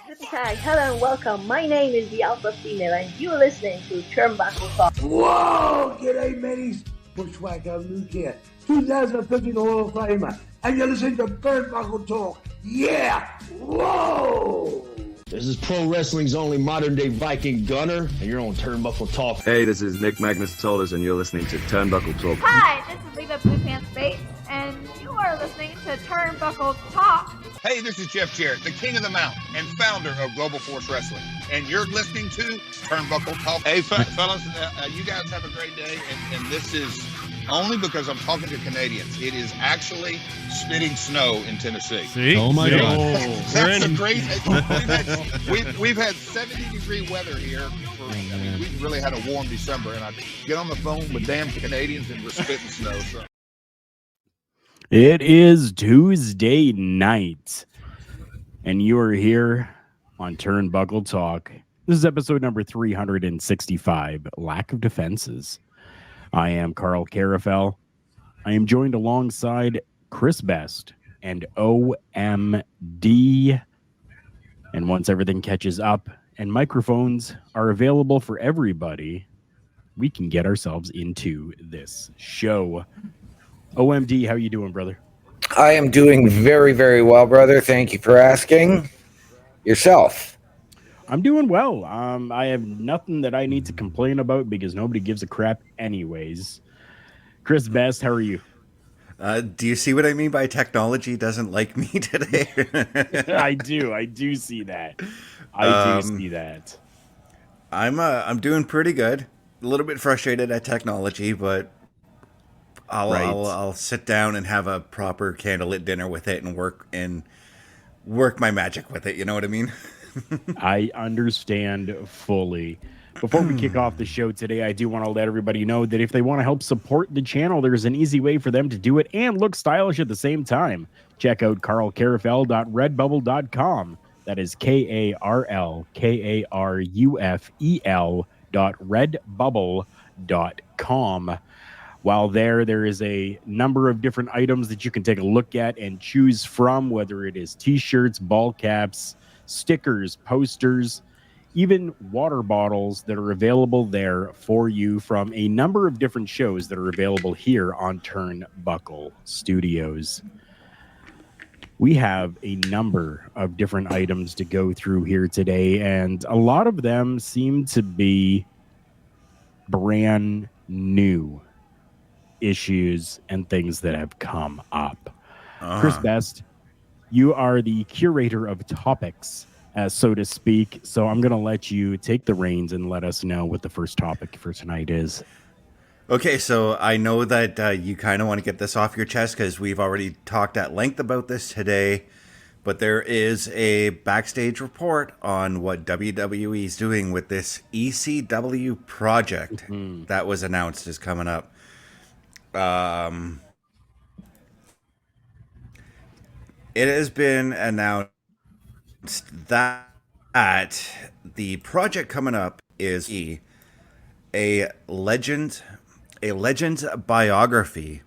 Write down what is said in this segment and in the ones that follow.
Hashtag hello and welcome. My name is the Alpha Female and you're listening to Turnbuckle Talk. Whoa! G'day, mateys. Bushwhacker Luke here, 2015 Hall of Famer, and you're listening to Turnbuckle Talk. Yeah! Whoa! This is pro wrestling's only modern-day Viking Gunner, and you're on Turnbuckle Talk. Hey, this is Nick Magnus-Tolis, and you're listening to Turnbuckle Talk. Hi, this is Leva Blue Pants Bates, and you are listening to Turnbuckle Talk. Hey, this is Jeff Jarrett, the king of the mountain and founder of Global Force Wrestling, and you're listening to Turnbuckle Talk. Hey, fellas, you guys have a great day, and this is only because I'm talking to Canadians. It is actually spitting snow in Tennessee. See? Oh my God! That's a great. We've had 70-degree weather here. We really had a warm December, and I get on the phone with damn Canadians and we're spitting snow. So. It is Tuesday night, and you are here on Turnbuckle Talk. This is episode number 365, Lack of Defenses. I am Carl Carafel. I am joined alongside Chris Best and OMD. And once everything catches up and microphones are available for everybody, we can get ourselves into this show. OMD, how you doing, brother? I am doing very, very well, brother. Thank you for asking. Yourself? I'm doing well. I have nothing that I need to complain about because nobody gives a crap anyways. Chris Best, how are you? Do you see what I mean by technology doesn't like me today? I do see that. I do see that. I'm doing pretty good. A little bit frustrated at technology, but I'll sit down and have a proper candlelit dinner with it and work my magic with it. You know what I mean? I understand fully. Before we kick off the show today, I do want to let everybody know that if they want to help support the channel, there's an easy way for them to do it and look stylish at the same time. Check out carlcarafel.redbubble.com. That is KARLKARUFEL.redbubble.com. While there is a number of different items that you can take a look at and choose from, whether it is t-shirts, ball caps, stickers, posters, even water bottles that are available there for you from a number of different shows that are available here on Turnbuckle Studios. We have a number of different items to go through here today, and a lot of them seem to be brand new issues and things that have come up. Chris Best, you are the curator of topics, so to speak. So I'm going to let you take the reins and let us know what the first topic for tonight is. Okay, so I know that you kind of want to get this off your chest because we've already talked at length about this today, but there is a backstage report on what WWE is doing with this ECW project that was announced is coming up. It has been announced that the project coming up is a Legends biography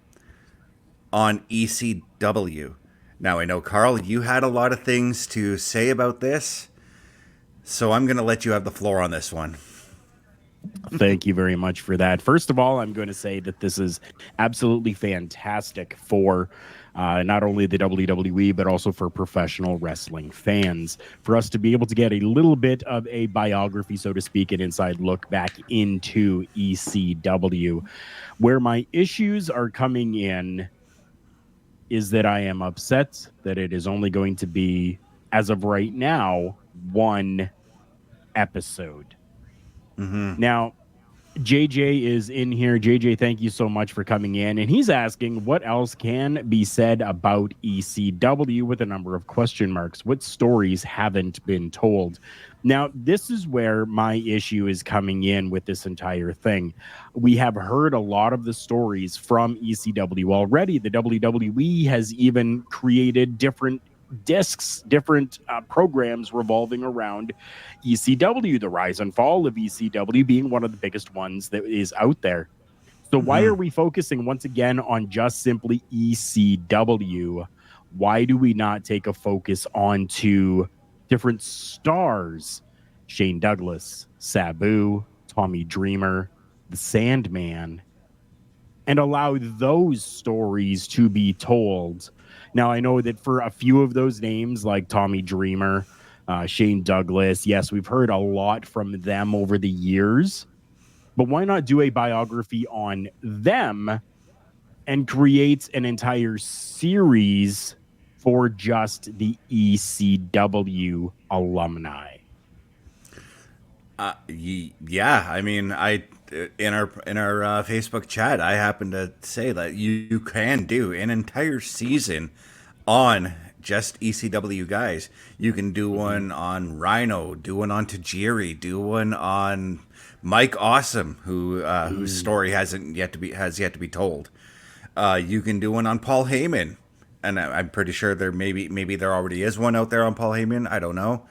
on ECW. Now, I know, Carl, you had a lot of things to say about this, so I'm going to let you have the floor on this one. Thank you very much for that. First of all, I'm going to say that this is absolutely fantastic for not only the WWE, but also for professional wrestling fans, for us to be able to get a little bit of a biography, so to speak, an inside look back into ECW. Where my issues are coming in is that I am upset that it is only going to be, as of right now, one episode. Now, JJ is in here. JJ, thank you so much for coming in. And he's asking what else can be said about ECW with a number of question marks. What stories haven't been told? Now, this is where my issue is coming in with this entire thing. We have heard a lot of the stories from ECW already. The WWE has even created different discs, different programs revolving around ECW, the rise and fall of ECW being one of the biggest ones that is out there. So why are we focusing once again on just simply ECW? Why do we not take a focus onto different stars, Shane Douglas, Sabu, Tommy Dreamer, the Sandman, and allow those stories to be told. Now, I know that for a few of those names, like Tommy Dreamer, Shane Douglas, yes, we've heard a lot from them over the years, but why not do a biography on them and create an entire series for just the ECW alumni? Yeah, I mean, I in our Facebook chat, I happen to say that you can do an entire season on just ECW guys. You can do one on Rhino, do one on Tajiri, do one on Mike Awesome, whose story has yet to be told. You can do one on Paul Heyman, and I'm pretty sure maybe there already is one out there on Paul Heyman. I don't know.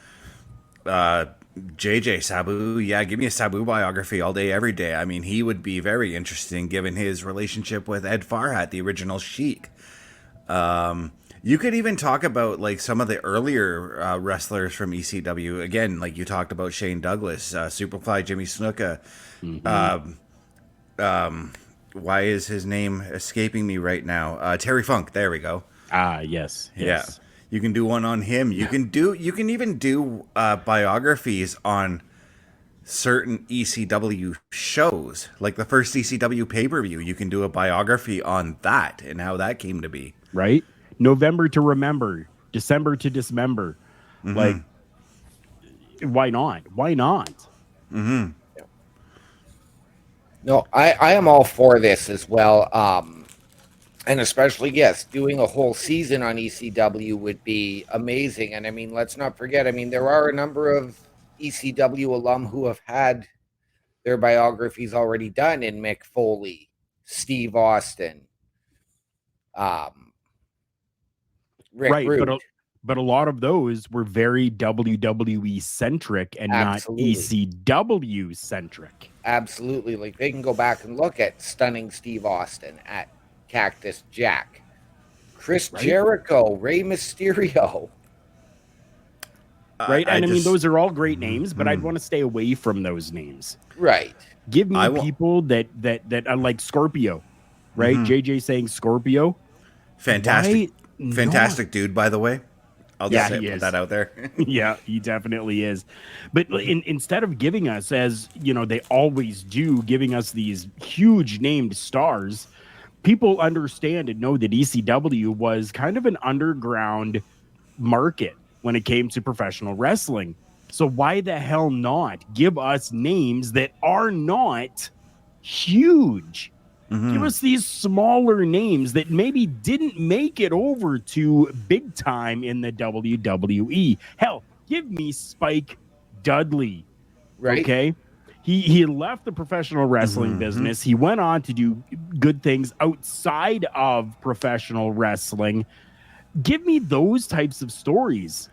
JJ Sabu, yeah, give me a Sabu biography all day, every day. I mean, he would be very interesting given his relationship with Ed Farhat, the original Sheik. You could even talk about like some of the earlier wrestlers from ECW. Again, like you talked about Shane Douglas, Superfly Jimmy Snuka. Why is his name escaping me right now? Terry Funk. There we go. Yes. Yeah. You can do one on him. You can even do biographies on certain ECW shows, like the first ECW pay-per-view. You can do a biography on that and how that came to be. Right? November to remember, December to dismember. Like, why not? Why not? No, I am all for this as well. And especially, yes, doing a whole season on ECW would be amazing. And I mean, let's not forget, I mean, there are a number of ECW alum who have had their biographies already done in Mick Foley, Steve Austin, Rick Rude. But a lot of those were very WWE centric and Absolutely. not ECW centric. Absolutely. Like they can go back and look at Stunning Steve Austin, at Cactus Jack, Chris Jericho, Rey Mysterio. Right? And I mean, those are all great names, but I'd want to stay away from those names. Right. Give me people that are like Scorpio, right? JJ saying Scorpio. Fantastic dude, by the way. I'll just put that out there. Yeah, he definitely is. But instead of giving us, as you know, they always do, giving us these huge named stars, people understand and know that ECW was kind of an underground market when it came to professional wrestling. So why the hell not give us names that are not huge? Give us these smaller names that maybe didn't make it over to big time in the WWE. Hell, give me Spike Dudley. Right. Okay. He left the professional wrestling business. He went on to do good things outside of professional wrestling. Give me those types of stories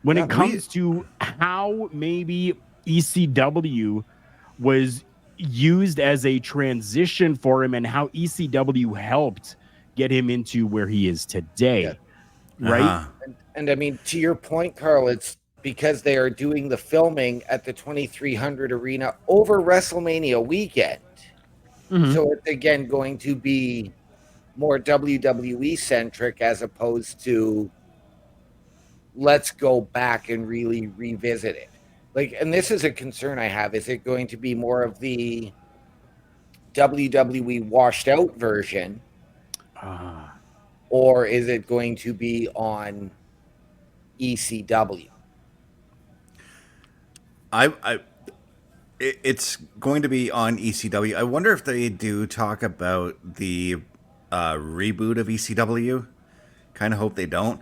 when it comes to how maybe ECW was used as a transition for him and how ECW helped get him into where he is today. Right? And I mean, to your point, Carl, it's because they are doing the filming at the 2300 Arena over WrestleMania weekend. So it's, again, going to be more WWE centric as opposed to let's go back and really revisit it. Like, and this is a concern I have. Is it going to be more of the WWE washed out version? Or is it going to be on ECW? It's going to be on ECW. I wonder if they do talk about the reboot of ECW. Kind of hope they don't.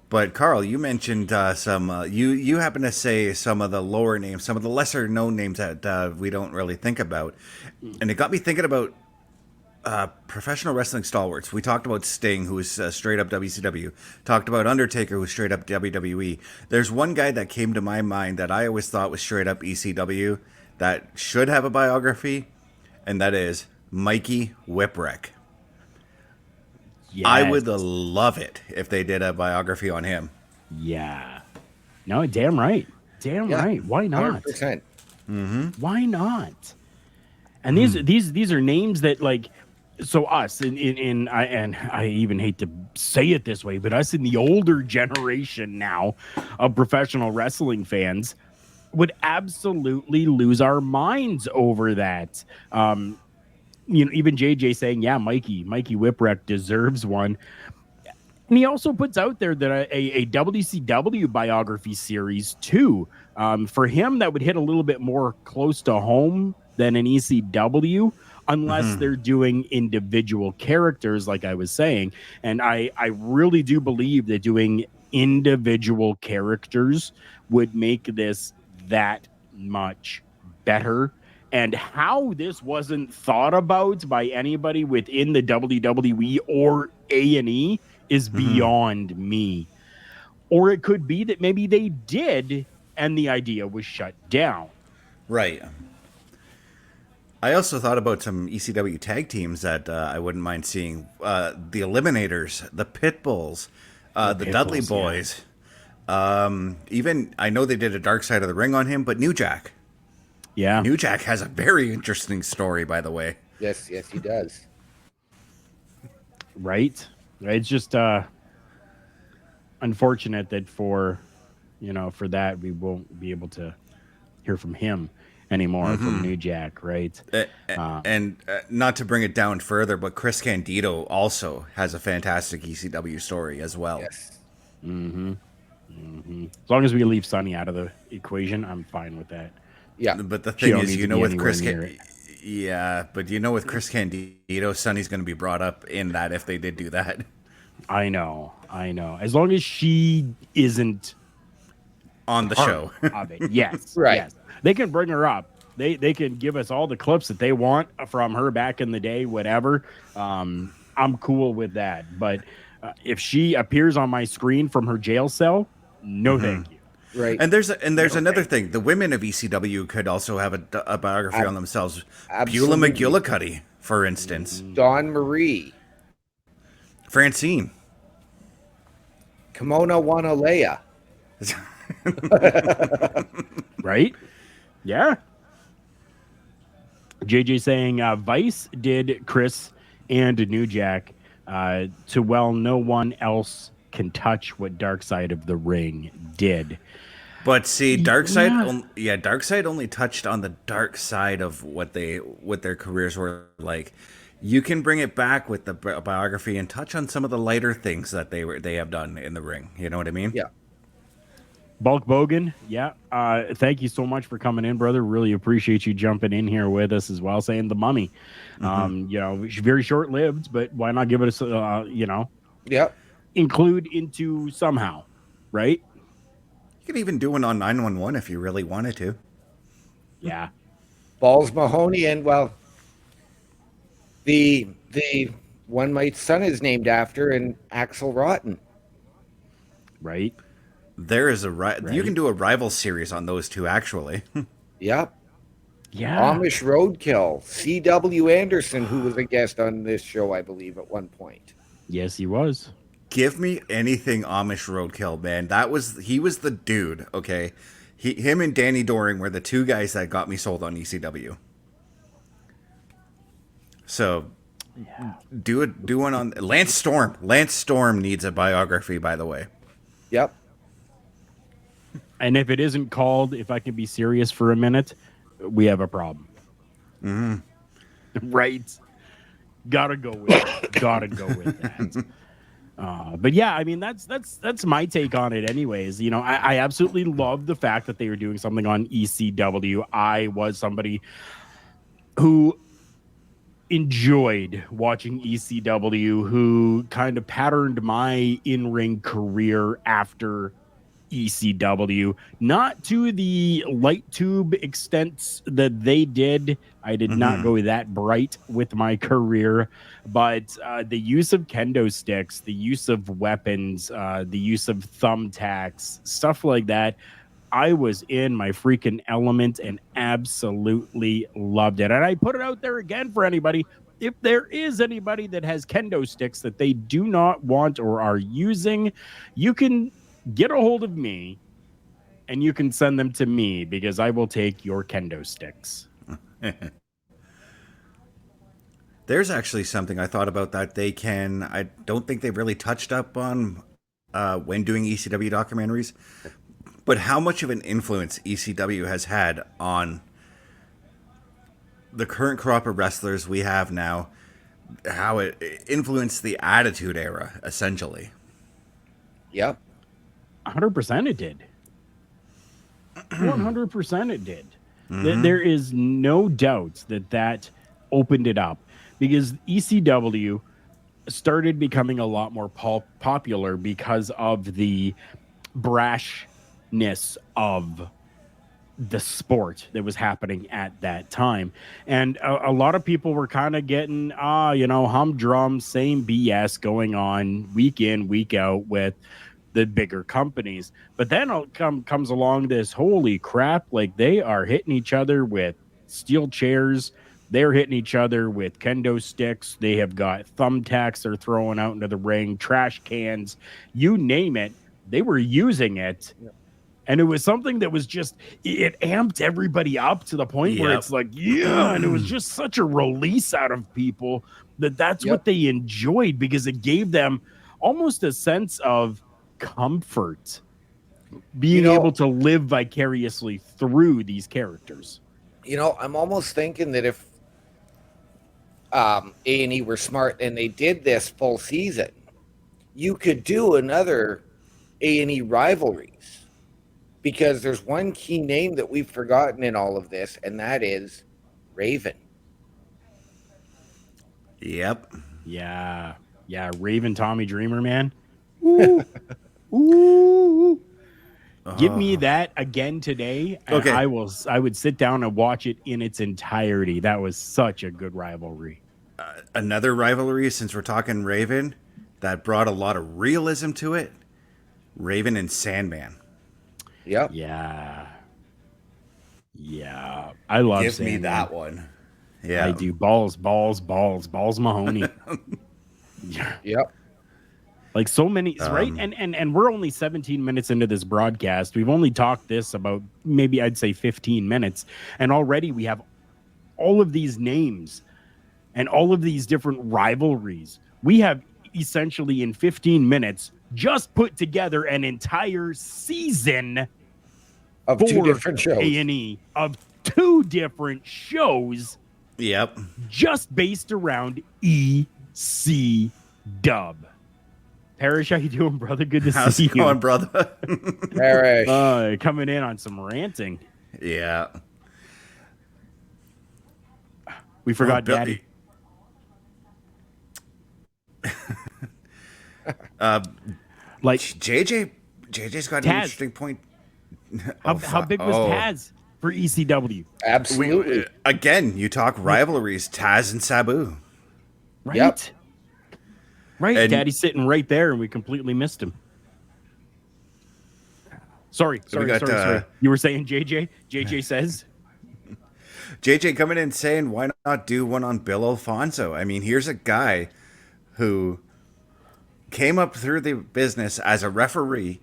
But Carl, you mentioned some. You happen to say some of the lower names, some of the lesser known names that we don't really think about, and it got me thinking about professional wrestling stalwarts. We talked about Sting, who was straight up WCW. Talked about Undertaker, who was straight up WWE. There's one guy that came to my mind that I always thought was straight up ECW that should have a biography, and that is Mikey Whipwreck. Yes. I would love it if they did a biography on him. Yeah. No, damn right. Damn right. Why not? 100%. Why not? And these are names that, like, so us I even hate to say it this way, but us in the older generation now of professional wrestling fans would absolutely lose our minds over that. Even JJ saying, yeah, Mikey Whipwreck deserves one. And he also puts out there that a WCW biography series too. For him, that would hit a little bit more close to home than an ECW, unless they're doing individual characters, like I was saying. And I really do believe that doing individual characters would make this that much better. And how this wasn't thought about by anybody within the WWE or A&E is beyond me. Or it could be that maybe they did and the idea was shut down. Right. I also thought about some ECW tag teams that I wouldn't mind seeing. The Eliminators, the Pitbulls, the Dudley Boys. Yeah. Even, I know they did a Dark Side of the Ring on him, but New Jack. Yeah. New Jack has a very interesting story, by the way. Yes, he does. Right? It's just unfortunate that for that we won't be able to hear from him anymore from New Jack, right? And not to bring it down further, but Chris Candido also has a fantastic ECW story as well. Yes. As long as we leave Sonny out of the equation, I'm fine with that. Yeah. But the thing is, with Chris with Chris Candido, Sonny's going to be brought up in that if they did do that. I know. As long as she isn't on the show. Of it. Yes. Right. Yes. They can bring her up. They can give us all the clips that they want from her back in the day, whatever. I'm cool with that. But if she appears on my screen from her jail cell, no thank you. Right. And there's another thing. The women of ECW could also have a biography on themselves. Absolutely. Beulah McGillicuddy, for instance. Dawn Marie. Francine. Kimona Wanalea. Right? Yeah. JJ saying Vice did Chris and New Jack to no one else can touch what Dark Side of the Ring did. But see, Dark Side only touched on the dark side of what their careers were like. You can bring it back with the biography and touch on some of the lighter things that they have done in the ring. You know what I mean? Yeah. Bulk Bogan, yeah. Thank you so much for coming in, brother. Really appreciate you jumping in here with us as well. Saying the Mummy, very short lived, but why not give it include into somehow, right? You could even do one on 911 if you really wanted to. Yeah. Balls Mahoney, and the one my son is named after, and Axel Rotten. Right. There is you can do a rival series on those two, actually. Yep. Yeah. Amish Roadkill. C.W. Anderson, who was a guest on this show, I believe, at one point. Yes, he was. Give me anything Amish Roadkill, man. He was the dude, okay? Him and Danny Doring were the two guys that got me sold on ECW. So, do one on Lance Storm. Lance Storm needs a biography, by the way. Yep. And if it isn't called, if I can be serious for a minute, we have a problem. Right? Gotta go with that. But yeah, I mean that's my take on it. Anyways, I absolutely love the fact that they were doing something on ECW. I was somebody who enjoyed watching ECW, who kind of patterned my in-ring career after ECW, not to the light tube extent that they did. I did not go that bright with my career, but the use of kendo sticks, the use of weapons, the use of thumbtacks, stuff like that, I was in my freaking element and absolutely loved it. And I put it out there again for anybody. If there is anybody that has kendo sticks that they do not want or are using, you can get a hold of me and you can send them to me because I will take your kendo sticks. There's actually something I thought about that I don't think they've really touched up on when doing ECW documentaries, but how much of an influence ECW has had on the current crop of wrestlers we have now, how it influenced the Attitude Era, essentially. Yep. 100% it did. 100% it did. There is no doubt that opened it up, because ECW started becoming a lot more popular because of the brashness of the sport that was happening at that time. And a lot of people were kind of getting, humdrum, same BS going on week in, week out with the bigger companies. But then comes along this, holy crap, like they are hitting each other with steel chairs. They're hitting each other with kendo sticks. They have got thumbtacks they're throwing out into the ring, trash cans, you name it. They were using it. Yep. And it was something that was just, it amped everybody up to the point where it's like, and it was just such a release out of people that's what they enjoyed, because it gave them almost a sense of comfort, being able to live vicariously through these characters. I'm almost thinking that if A&E were smart and they did this full season, you could do another A&E rivalries, because there's one key name that we've forgotten in all of this, and that is Raven. Yep. Yeah. Raven, Tommy Dreamer, man. Ooh. Ooh. Give me that again today. And okay. I would sit down and watch it in its entirety. That was such a good rivalry. Another rivalry, since we're talking Raven, that brought a lot of realism to it. Raven and Sandman. Yep. Yeah. I love Give Sandman. me that one. Yeah. I do. Balls Mahoney. Yep. Like so many, right? And we're only 17 minutes into this broadcast. We've only talked this about maybe I'd say 15 minutes. And already we have all of these names and all of these different rivalries. We have essentially in 15 minutes just put together an entire season of 2 different shows. A&E of 2 different shows. Yep. Just based around EC Dub. Parrish, how you doing, brother? Good to How's see it going, brother? Parrish. Coming in on some ranting. Yeah. We forgot Daddy. Like JJ's got an interesting point. How big was Taz for ECW? Absolutely. Again, you talk rivalries, Taz and Sabu. Right. Yep. Right. And Daddy's sitting right there, and we completely missed him. Sorry. You were saying JJ? JJ says? JJ coming in saying, why not do one on Bill Alfonso? I mean, here's a guy who came up through the business as a referee,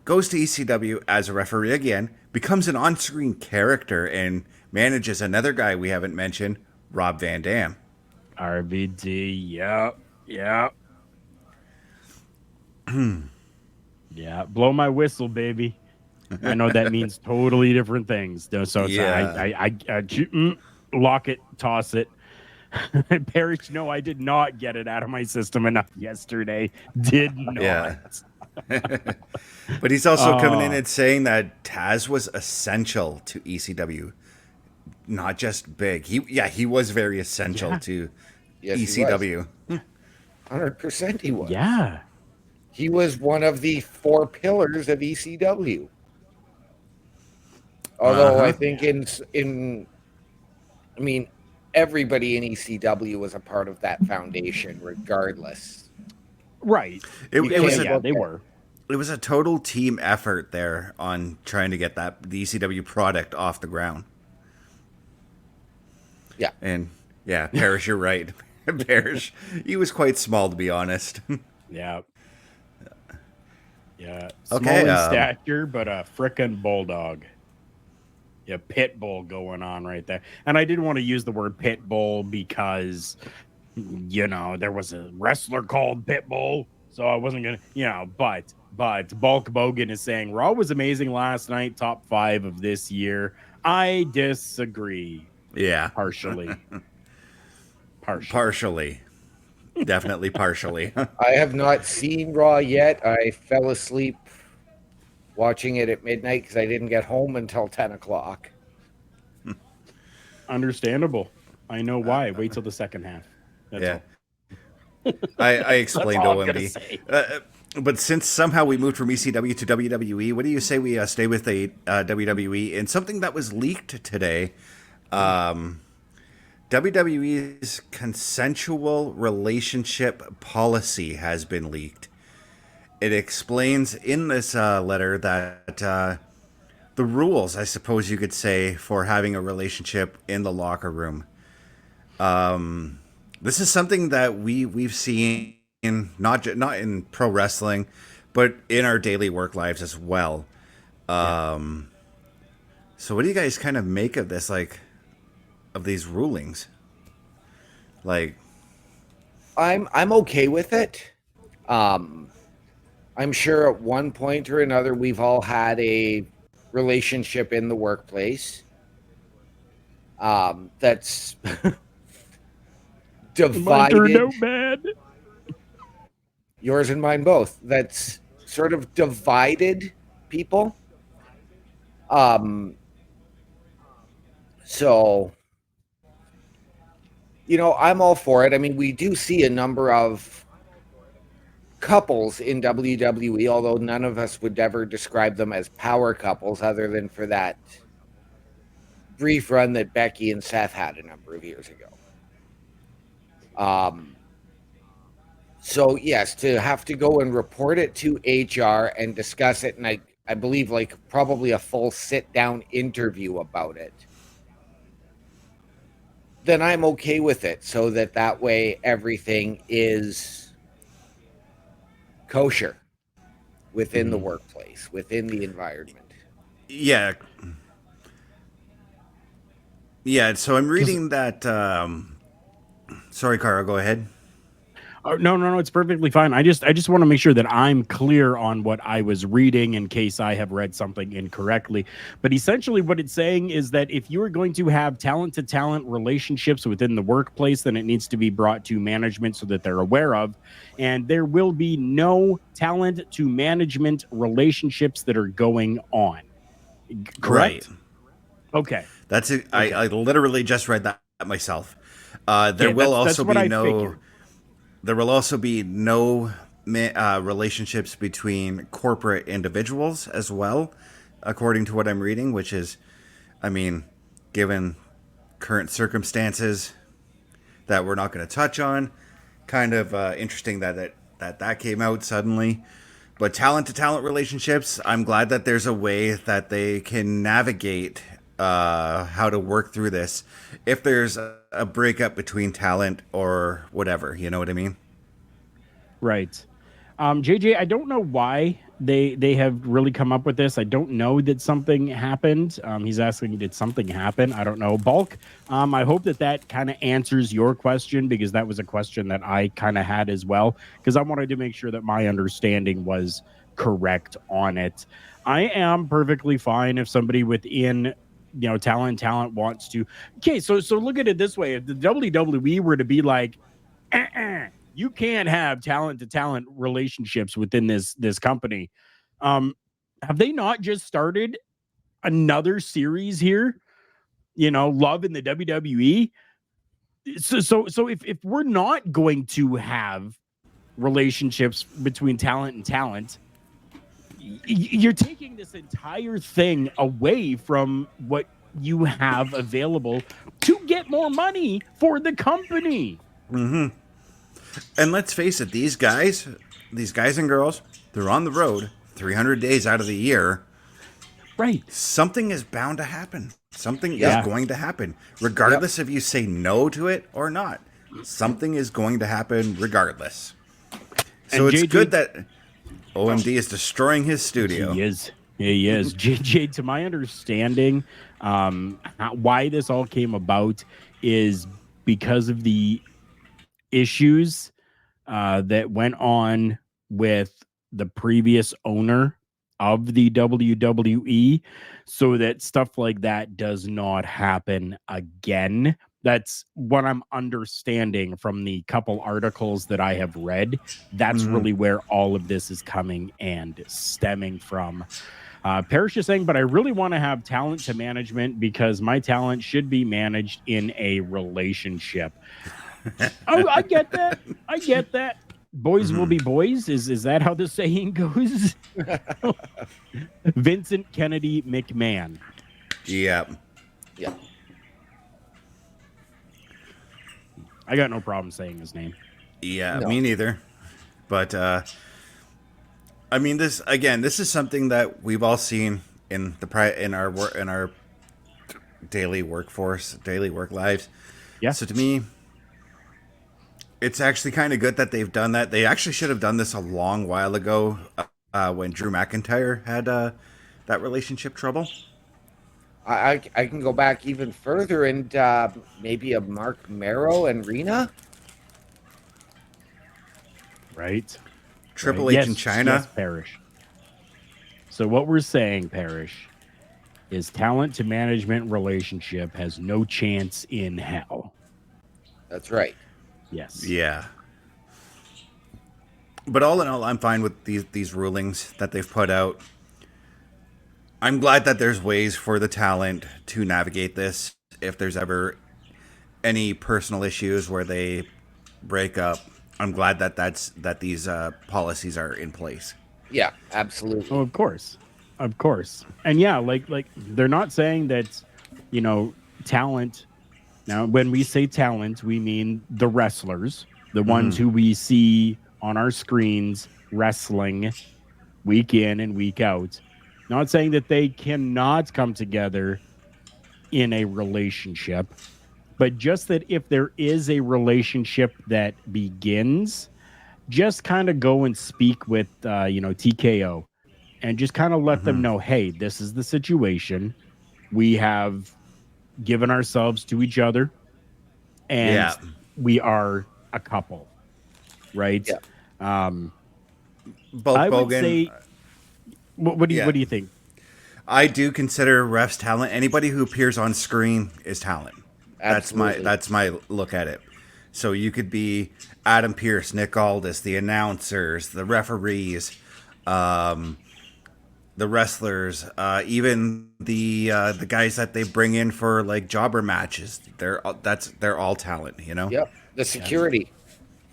goes to ECW as a referee again, becomes an on-screen character, and manages another guy we haven't mentioned, Rob Van Dam. RVD, yep. Yeah, blow my whistle, baby. I know that means totally different things. So I lock it, toss it. Parrish, no, I did not get it out of my system enough yesterday. Did not. Yeah. But he's also coming in and saying that Taz was essential to ECW, not just big. He was very essential to ECW. 100% he was. Yeah. He was one of the 4 pillars of ECW. Although I think everybody in ECW was a part of that foundation regardless. Right. They were. It was a total team effort there on trying to get the ECW product off the ground. Yeah. And Parrish, you're right. Parrish, he was quite small, to be honest. Yeah. Yeah. Small Okay, in stature, but a frickin' bulldog. Yeah, pit bull going on right there. And I didn't want to use the word pit bull because, there was a wrestler called Pitbull, so I wasn't gonna, but Bulk Bogan is saying Raw was amazing last night, top 5 of this year. I disagree. Yeah. Partially. Partially. Definitely partially. I have not seen Raw yet. I fell asleep watching it at midnight because I didn't get home until 10 o'clock. Understandable. I know why. Wait till the second half. That's all. I explained to Wimby. But since somehow we moved from ECW to WWE, what do you say we stay with the WWE? And something that was leaked today, WWE's consensual relationship policy has been leaked. It explains in this letter that the rules, I suppose you could say, for having a relationship in the locker room. This is something that we've seen not in pro wrestling, but in our daily work lives as well. So what do you guys kind of make of this, of these rulings? I'm okay with it. I'm sure at one point or another we've all had a relationship in the workplace. That's divided. Mine turned out bad. Yours and mine both. That's sort of divided people. So, I'm all for it. I mean, we do see a number of couples in WWE, although none of us would ever describe them as power couples other than for that brief run that Becky and Seth had a number of years ago. So yes, to have to go and report it to HR and discuss it, and I believe probably a full sit-down interview about it, then I'm okay with it, so that way everything is kosher within the workplace, within the environment. Yeah. Yeah, so I'm reading that... Sorry, Cara, go ahead. No, it's perfectly fine. I just want to make sure that I'm clear on what I was reading in case I have read something incorrectly. But essentially what it's saying is that if you are going to have talent-to-talent relationships within the workplace, then it needs to be brought to management so that they're aware of. And there will be no talent-to-management relationships that are going on. Correct? Right. Okay. That's it. Okay. I literally just read that myself. There will also be no relationships between corporate individuals as well, according to what I'm reading, which is, given current circumstances that we're not going to touch on, kind of interesting that came out suddenly. But talent-to-talent relationships, I'm glad that there's a way that they can navigate how to work through this if there's a breakup between talent or whatever, you know what I mean? Right. JJ, I don't know why they have really come up with this. I don't know that something happened. He's asking, did something happen? I don't know. Bulk, I hope that kind of answers your question, because that was a question that I kind of had as well, because I wanted to make sure that my understanding was correct on it. I am perfectly fine if somebody within talent wants to. Okay, so look at it this way. If the WWE were to be like, you can't have talent-to-talent relationships within this company, have they not just started another series here? Love in the WWE. So if we're not going to have relationships between talent and talent, you're taking this entire thing away from what you have available to get more money for the company. Mm-hmm. And let's face it, these guys and girls, they're on the road 300 days out of the year. Right. Something is bound to happen. Something is going to happen, regardless if you say no to it or not. Something is going to happen regardless. So it's good that... OMD is destroying his studio. He is. JJ, to my understanding, why this all came about is because of the issues that went on with the previous owner of the WWE, so that stuff like that does not happen again. That's what I'm understanding from the couple articles that I have read. That's really where all of this is coming and stemming from. Parrish is saying, but I really want to have talent to management because my talent should be managed in a relationship. Oh, I get that. Boys will be boys. Is that how the saying goes? Vincent Kennedy McMahon. Yeah. I got no problem saying his name. Yeah, me neither. But I mean, this is something that we've all seen in our daily work lives. Yeah. So to me, it's actually kind of good that they've done that. They actually should have done this a long while ago when Drew McIntyre had that relationship trouble. I can go back even further and maybe a Mark Merrow and Rena. Right. Triple H in China. Yes, Parrish. So what we're saying, Parrish, is talent to management relationship has no chance in hell. That's right. Yes. Yeah. But all in all, I'm fine with these rulings that they've put out. I'm glad that there's ways for the talent to navigate this if there's ever any personal issues where they break up. I'm glad that these policies are in place. Yeah, absolutely. Oh, of course. And yeah, like they're not saying that, talent. Now, when we say talent, we mean the wrestlers, the ones who we see on our screens wrestling week in and week out. Not saying that they cannot come together in a relationship, but just that if there is a relationship that begins, just kind of go and speak with, TKO and just kind of let them know, hey, this is the situation. We have given ourselves to each other and we are a couple, right? Yeah. Both I would Bogan. say, what do you think? I do consider refs talent. Anybody who appears on screen is talent. Absolutely. That's my look at it. So you could be Adam Pearce, Nick Aldis, the announcers, the referees, the wrestlers, even the guys that they bring in for like jobber matches. They're all talent, Yep. The security.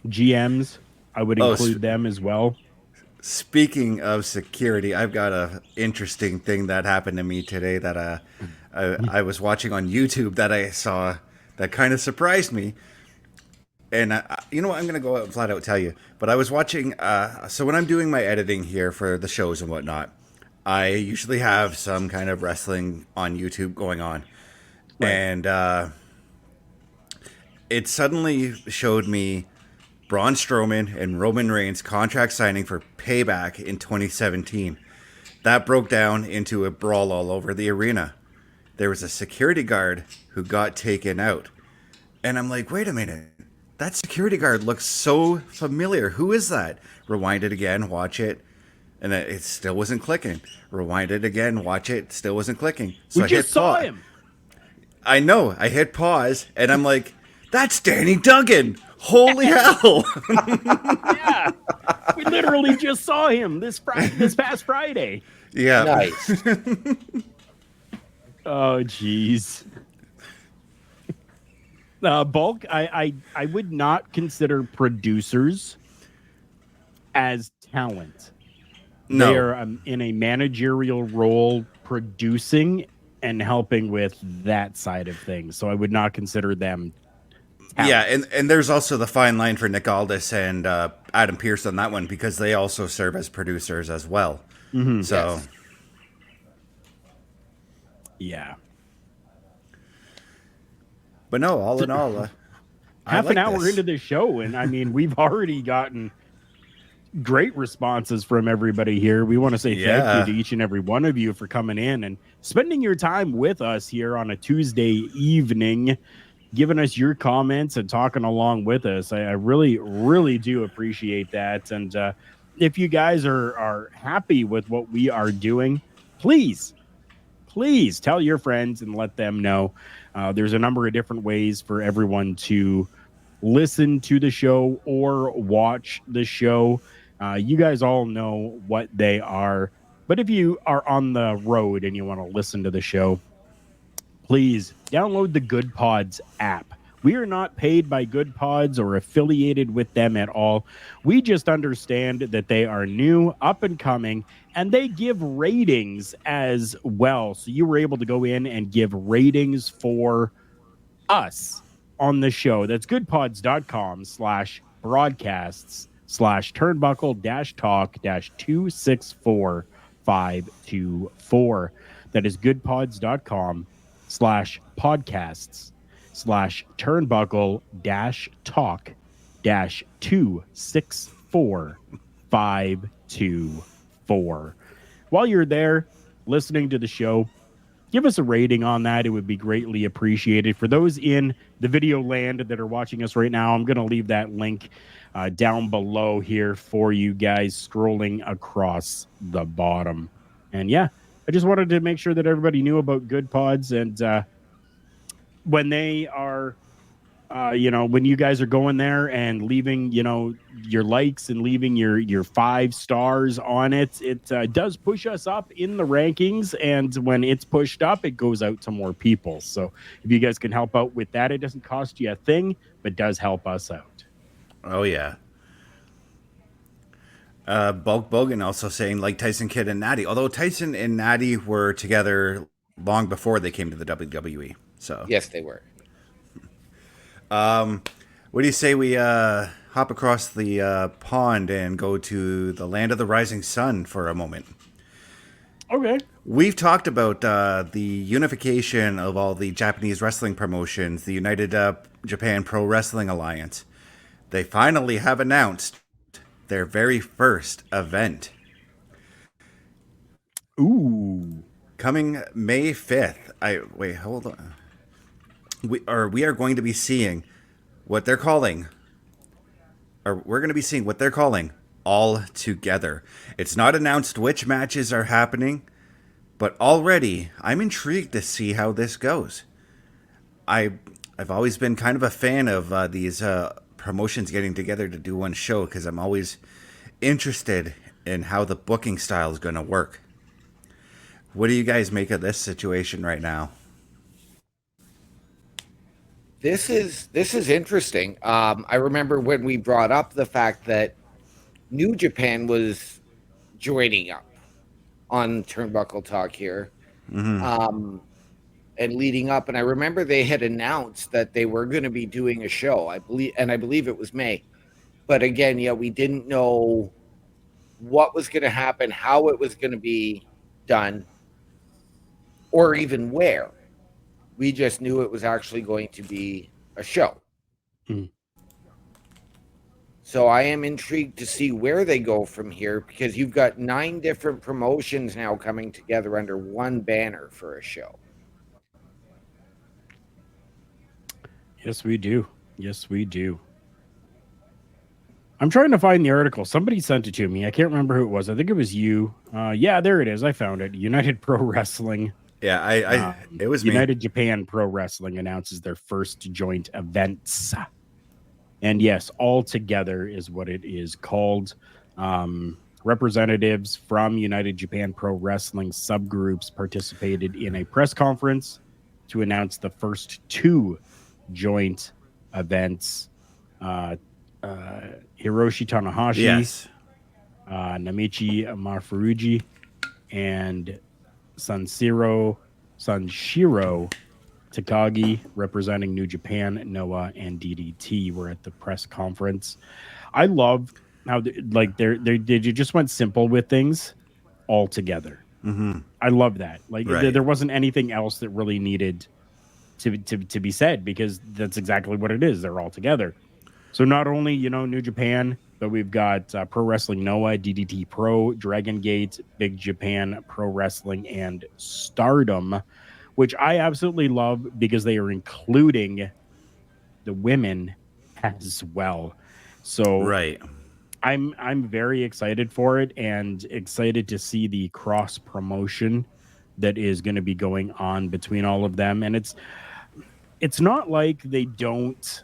GMs, I would include them as well. Speaking of security, I've got a interesting thing that happened to me today that I was watching on YouTube that I saw that kind of surprised me. And you know what? I'm going to go out and flat out tell you. But I was watching. So when I'm doing my editing here for the shows and whatnot, I usually have some kind of wrestling on YouTube going on. Right. And it suddenly showed me Braun Strowman and Roman Reigns contract signing for Payback in 2017. That broke down into a brawl all over the arena. There was a security guard who got taken out. And I'm like, wait a minute. That security guard looks so familiar. Who is that? Rewind it again, watch it. And it still wasn't clicking. Rewind it again, watch it. Still wasn't clicking. So we just saw him. I know. I hit pause and I'm like, that's Danny Duggan. Holy hell. Yeah. We literally just saw him this past Friday. Yeah. Nice. Oh, jeez. Bulk, I would not consider producers as talent. No. They are in a managerial role producing and helping with that side of things. So I would not consider them talent. Yeah, and there's also the fine line for Nick Aldis and Adam Pearce on that one because they also serve as producers as well. Mm-hmm. So, yes. Yeah. But no, all in all, half an hour into the show, and I mean, we've already gotten great responses from everybody here. We want to say thank you to each and every one of you for coming in and spending your time with us here on a Tuesday evening, giving us your comments and talking along with us. I really, really do appreciate that. And if you guys are happy with what we are doing, please tell your friends and let them know. There's a number of different ways for everyone to listen to the show or watch the show. You guys all know what they are. But if you are on the road and you want to listen to the show, please download the Good Pods app. We are not paid by Good Pods or affiliated with them at all. We just understand that they are new, up and coming, and they give ratings as well. So you were able to go in and give ratings for us on the show. That's goodpods.com/broadcasts/turnbuckle-talk-264524. That is goodpods.com/talk-264-524. While you're there listening to the show, give us a rating on that. It would be greatly appreciated. For those in the video land that are watching us right now, I'm going to leave that link down below here for you guys, scrolling across the bottom. And yeah, I just wanted to make sure that everybody knew about Good Pods. And when they are, when you guys are going there and leaving, your likes and leaving your 5 stars on it, it does push us up in the rankings. And when it's pushed up, it goes out to more people. So if you guys can help out with that, it doesn't cost you a thing, but does help us out. Oh, yeah. Bulk Bogan also saying, like Tyson Kidd and Natty. Although Tyson and Natty were together long before they came to the WWE. So yes, they were. What do you say we hop across the pond and go to the land of the rising sun for a moment? Okay. We've talked about the unification of all the Japanese wrestling promotions, the United Japan Pro Wrestling Alliance. They finally have announced their very first event. Ooh. Coming May 5th. Wait, hold on. We are going to be seeing what they're calling, All Together. It's not announced which matches are happening, but already I'm intrigued to see how this goes. I've always been kind of a fan of these promotions getting together to do one show because I'm always interested in how the booking style is going to work. What do you guys make of this situation right now? This is interesting. I remember when we brought up the fact that New Japan was joining up on Turnbuckle Talk here, and leading up. And I remember they had announced that they were going to be doing a show. I believe it was May. But again, we didn't know what was going to happen, how it was going to be done, or even where. We just knew it was actually going to be a show. So I am intrigued to see where they go from here, because you've got 9 different promotions now coming together under one banner for a show. Yes, we do. I'm trying to find the article. Somebody sent it to me. I can't remember who it was. I think it was you. Yeah, there it is. I found it. United Pro Wrestling. Yeah, it was United me. Japan Pro Wrestling announces their first joint events. And yes, All Together is what it is called. Representatives from United Japan Pro Wrestling subgroups participated in a press conference to announce the first 2 joint events. Hiroshi Tanahashi, Yes. Namichi Mafuruji, and Sanshiro Takagi, representing New Japan, Noah, and DDT, were at the press conference. I love how they just went simple with things altogether. I love that. There wasn't anything else that really needed to be said, because that's exactly what it is. They're all together. So not only New Japan but we've got Pro Wrestling Noah, DDT Pro, Dragon Gate, Big Japan Pro Wrestling, and Stardom, which I absolutely love because they are including the women as well. So Right. I'm very excited for it and excited to see the cross promotion that is going to be going on between all of them. And it's not like they don't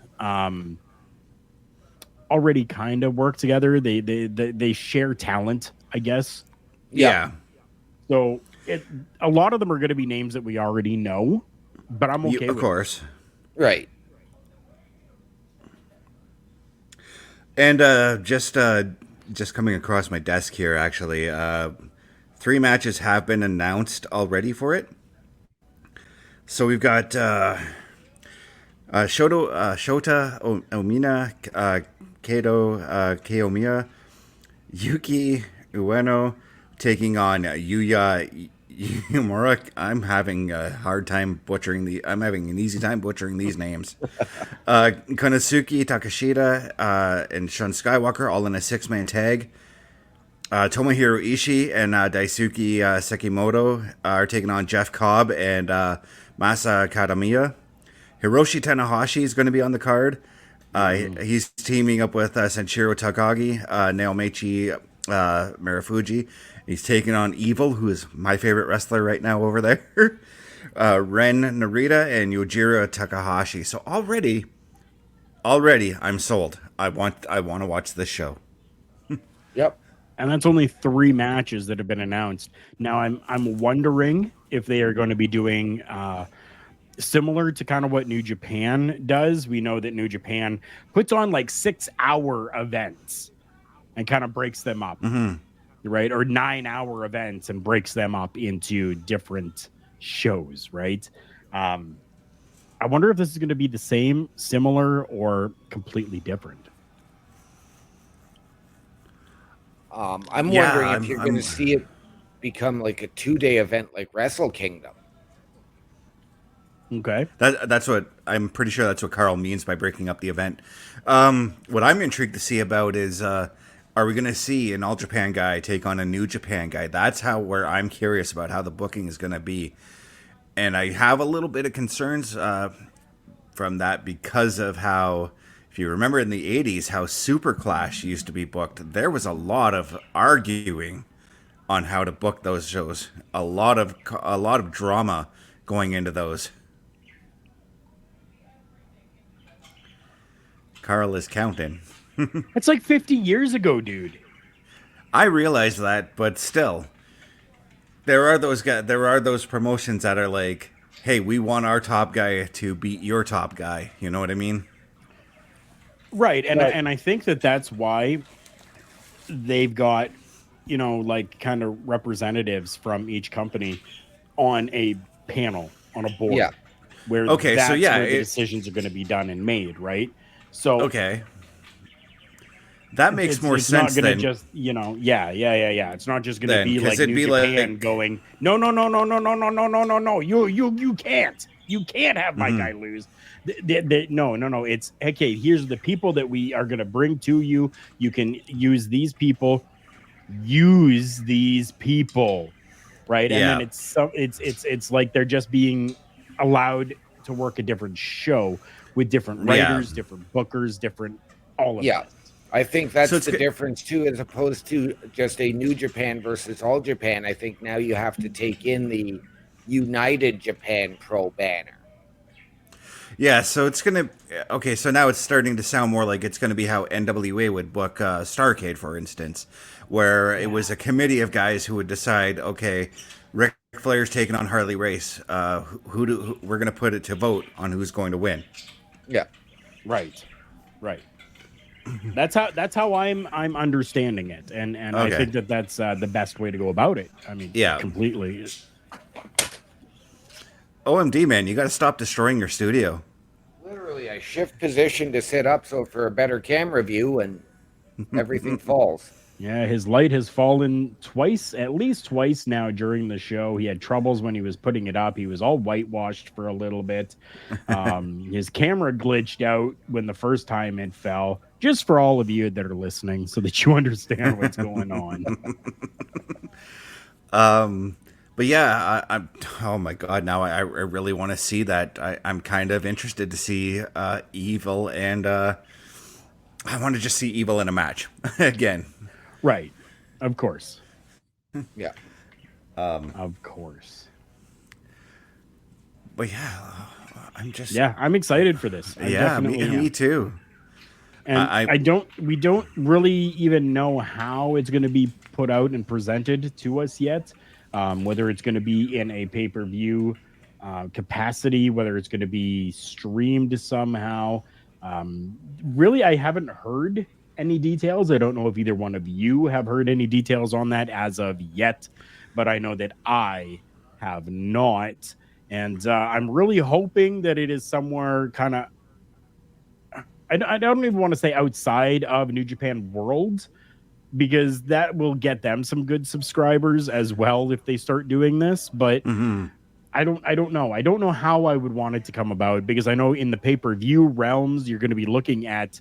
already kind of work together. They share talent, I guess. Yeah. So a lot of them are going to be names that we already know, but I'm okay with of course. it. Right. And just coming across my desk here, actually, 3 matches have been announced already for it. So we've got Shota Omina, Kato Kiyomiya, Yuki Ueno taking on Yuya Uemura. I'm having a hard time butchering I'm having an easy time butchering these names. Konosuke Takashita and Shun Skywalker all in a 6-man tag. Tomohiro Ishii and Daisuke Sekimoto are taking on Jeff Cobb and Masa Kadamiya. Hiroshi Tanahashi is going to be on the card. He's teaming up with Senshiro Takagi, Naomichi Marufuji. He's taking on Evil, who is my favorite wrestler right now over there. Ren Narita and Yujiro Takahashi. So already I'm sold. I want to watch this show. Yep. And that's only 3 matches that have been announced. Now I'm wondering if they are going to be doing similar to kind of what New Japan does. We know that New Japan puts on like 6-hour events and kind of breaks them up, right? Or 9-hour events and breaks them up into different shows, right? I wonder if this is going to be the same, similar, or completely different. I'm wondering if you're going to see it become like a 2-day event like Wrestle Kingdom. Okay. That's what I'm pretty sure that's what Carl means by breaking up the event. What I'm intrigued to see about is are we going to see an All Japan guy take on a New Japan guy? That's where I'm curious about how the booking is going to be. And I have a little bit of concerns from that because of how, if you remember in the 80s, how Super Clash used to be booked. There was a lot of arguing on how to book those shows. A lot of drama going into those. Carl is counting. It's like 50 years ago, dude. I realize that, but still, there are those promotions that are like, hey, we want our top guy to beat your top guy. You know what I mean? Right. And I think that's why they've got, like kind of representatives from each company on a panel, on a board. Yeah. Where where the decisions are going to be done and made, right? So okay. That makes more sense. It's not going to just, It's not just going to be like New Japan going, no. You can't have my guy lose. No. It's okay. Here's the people that we are going to bring to you. You can use these people. Right? Yeah. And then it's like they're just being allowed to work a different show with different writers, different bookers, different all of that. I think that's the difference too, as opposed to just a New Japan versus All Japan. I think now you have to take in the United Japan Pro banner. Yeah, so it's gonna so now it's starting to sound more like it's gonna be how NWA would book Starrcade, for instance, where it was a committee of guys who would decide, okay, Ric Flair's taking on Harley Race. We're gonna put it to vote on who's going to win. Yeah. Right. That's how I'm understanding it, and I think that's the best way to go about it. I mean, completely. OMD, man, you got to stop destroying your studio. Literally, I shift position to sit up so for a better camera view, and everything falls. Yeah, his light has fallen twice, at least twice now during the show. He had troubles when he was putting it up. He was all whitewashed for a little bit. His camera glitched out when the first time it fell, just for all of you that are listening so that you understand what's going on. But yeah, I'm. Oh my god! Now I really want to see that. I'm kind of interested to see Evil, and I want to just see Evil in a match again. Right. Of course. Yeah. Of course. But yeah, I'm just. Yeah, I'm excited for this. Me too. And we don't really even know how it's going to be put out and presented to us yet. Whether it's going to be in a pay-per-view capacity, whether it's going to be streamed somehow. Really, I haven't heard any details. I don't know if either one of you have heard any details on that as of yet, but I know that I have not. And I'm really hoping that it is somewhere kind of, I don't even want to say outside of New Japan World, because that will get them some good subscribers as well if they start doing this. But I don't know. I don't know how I would want it to come about, because I know in the pay-per-view realms, you're going to be looking at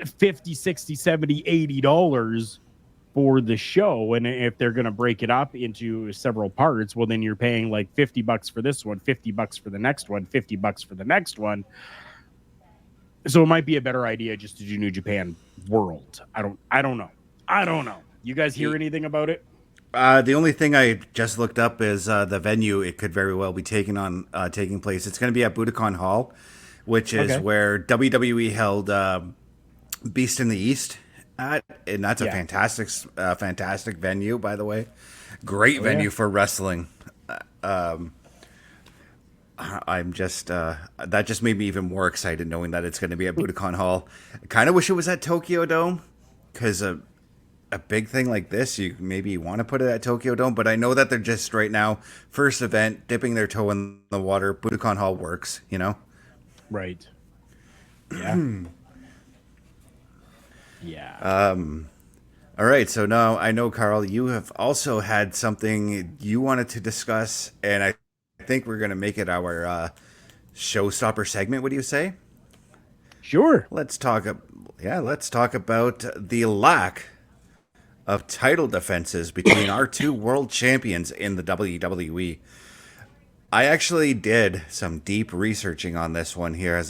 $50, $60, $70, $80 for the show. And if they're going to break it up into several parts, well, then you're paying like $50 for this one, $50 for the next one, $50 for the next one. So it might be a better idea just to do New Japan World. I don't know. You guys hear anything about it? The only thing I just looked up is the venue. It could very well be taking place. It's going to be at Budokan Hall, which is where WWE held Beast in the East at, and that's a fantastic venue, by the way. Great venue for wrestling. I'm just that just made me even more excited knowing that it's going to be at Budokan Hall. I kind of wish it was at Tokyo Dome, because a big thing like this, you maybe want to put it at Tokyo Dome, but I know that they're just right now first event, dipping their toe in the water. Budokan Hall works, you know. Right. Yeah. Yeah. All right, so now I know, Carl, you have also had something you wanted to discuss, and I think we're going to make it our showstopper segment. What do you say? Sure. Let's talk about the lack of title defenses between our two world champions in the WWE. I actually did some deep researching on this one here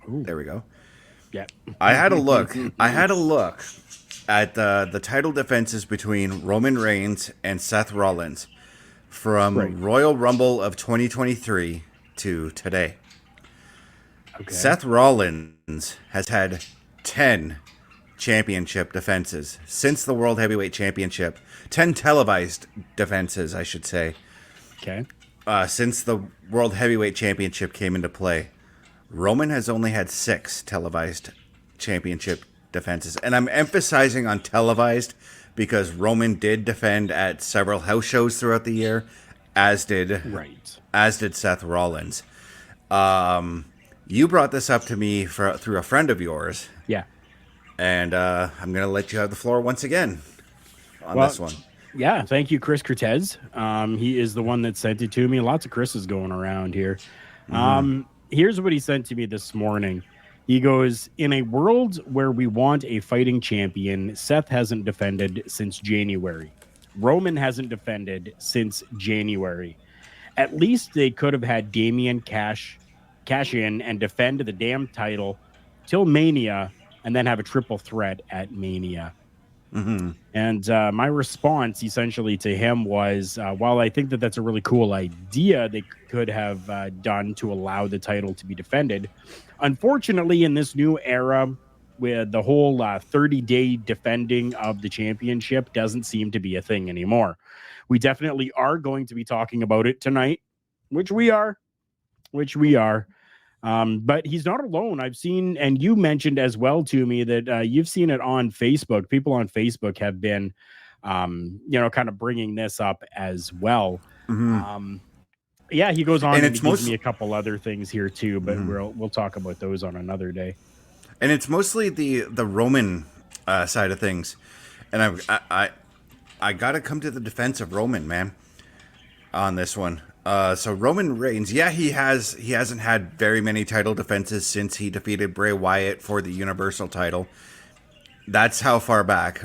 there we go. Yeah. I had a look at the title defenses between Roman Reigns and Seth Rollins from Royal Rumble of 2023 to today. Okay. Seth Rollins has had 10 championship defenses since the World Heavyweight Championship. 10 televised defenses, I should say. Okay. Since the World Heavyweight Championship came into play. Roman has only had 6 televised championship defenses. And I'm emphasizing on televised because Roman did defend at several house shows throughout the year, as did Seth Rollins. You brought this up to me through a friend of yours. Yeah. And I'm going to let you have the floor once again on this one. Yeah, thank you, Chris Cortez. He is the one that sent it to me. Lots of Chris's going around here. Here's what he sent to me this morning. He goes, in a world where we want a fighting champion, Seth hasn't defended since January. Roman hasn't defended since January. At least they could have had Damian cash in and defend the damn title till Mania, and then have a triple threat at Mania. And my response essentially to him was, while I think that that's a really cool idea they could have done to allow the title to be defended, unfortunately in this new era with the whole 30-day defending of the championship doesn't seem to be a thing anymore. We definitely are going to be talking about it tonight, which we are. But he's not alone. I've seen, and you mentioned as well to me that you've seen it on Facebook. People on Facebook have been, kind of bringing this up as well. Yeah, he goes on and he gives me a couple other things here too, but we'll talk about those on another day. And it's mostly the Roman side of things, and I gotta come to the defense of Roman, man, on this one. So Roman Reigns, yeah, he hasn't had very many title defenses since he defeated Bray Wyatt for the Universal title. That's how far back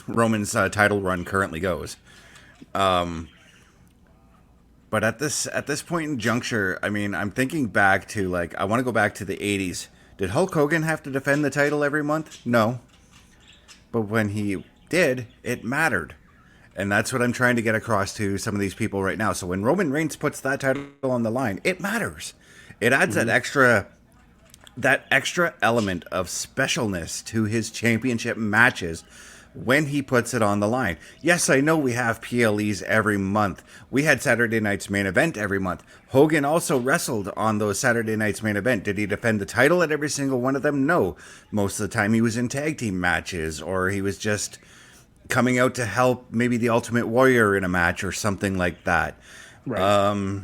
Roman's title run currently goes. But at this point in juncture, I mean, I'm thinking back to, like, I want to go back to the 80s. Did Hulk Hogan have to defend the title every month? No. But when he did, it mattered. And that's what I'm trying to get across to some of these people right now. So when Roman Reigns puts that title on the line, it matters. It adds that extra element of specialness to his championship matches when he puts it on the line. Yes, I know we have PLEs every month. We had Saturday Night's Main Event every month. Hogan also wrestled on those Saturday Night's Main Event. Did he defend the title at every single one of them? No. Most of the time he was in tag team matches, or he was just coming out to help maybe the Ultimate Warrior in a match or something like that. Right.